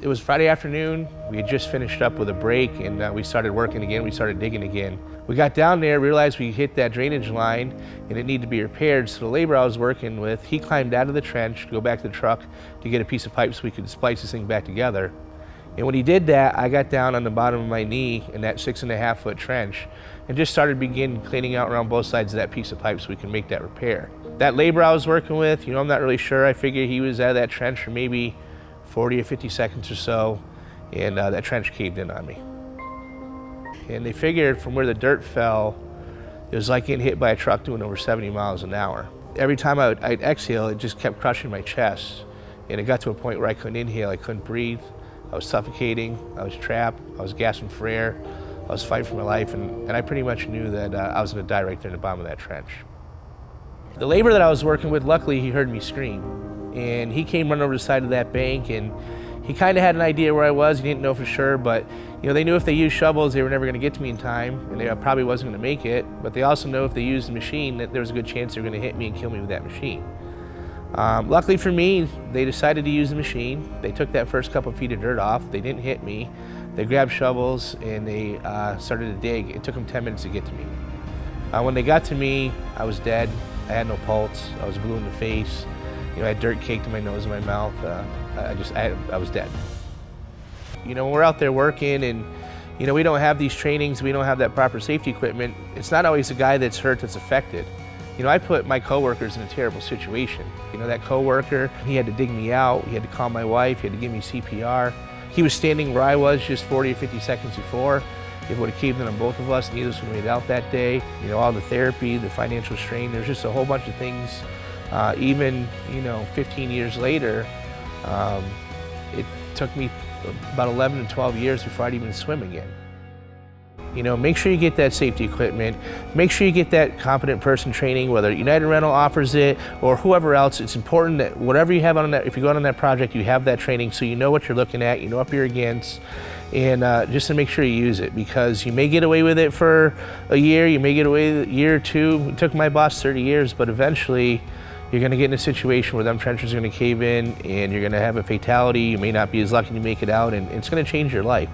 It was Friday afternoon. We had just finished up with a break and we started working again. We started digging again. We got down there, realized we hit that drainage line and it needed to be repaired. So the laborer I was working with, he climbed out of the trench, go back to the truck to get a piece of pipe so we could splice this thing back together. And when he did that, I got down on the bottom of my knee in that 6.5 foot trench and just started cleaning out around both sides of that piece of pipe so we can make that repair. That laborer I was working with, I'm not really sure. I figured he was out of that trench for maybe 40 or 50 seconds or so, and that trench caved in on me. And they figured from where the dirt fell, it was like getting hit by a truck doing over 70 miles an hour. Every time I'd exhale, it just kept crushing my chest. And it got to a point where I couldn't inhale, I couldn't breathe. I was suffocating, I was trapped, I was gasping for air, I was fighting for my life, and I pretty much knew that I was gonna die right there in the bottom of that trench. The laborer that I was working with, luckily he heard me scream. And he came running over the side of that bank, and he kind of had an idea where I was. He didn't know for sure, but they knew if they used shovels, they were never going to get to me in time, and they probably wasn't going to make it. But they also know if they used the machine, that there was a good chance they were going to hit me and kill me with that machine. Luckily for me, they decided to use the machine. They took that first couple feet of dirt off. They didn't hit me. They grabbed shovels and they started to dig. It took them 10 minutes to get to me. When they got to me, I was dead. I had no pulse. I was blue in the face. I had dirt caked in my nose and my mouth. I was dead. When we're out there working and, we don't have these trainings, we don't have that proper safety equipment, it's not always the guy that's hurt that's affected. I put my coworkers in a terrible situation. That coworker, he had to dig me out, he had to call my wife, he had to give me CPR. He was standing where I was just 40 or 50 seconds before. It would have caved in on both of us, neither of us would have made it out that day. All the therapy, the financial strain, there's just a whole bunch of things. Even 15 years later, it took me about 11 to 12 years before I'd even swim again. Make sure you get that safety equipment. Make sure you get that competent person training, whether United Rental offers it or whoever else. It's important that whatever you have on that, if you go on that project, you have that training so you know what you're looking at, you know what you're against, and just to make sure you use it, because you may get away with it for a year, you may get away with it a year or two. It took my boss 30 years, but eventually you're going to get in a situation where them trenches are going to cave in and you're going to have a fatality. You may not be as lucky to make it out, and it's going to change your life.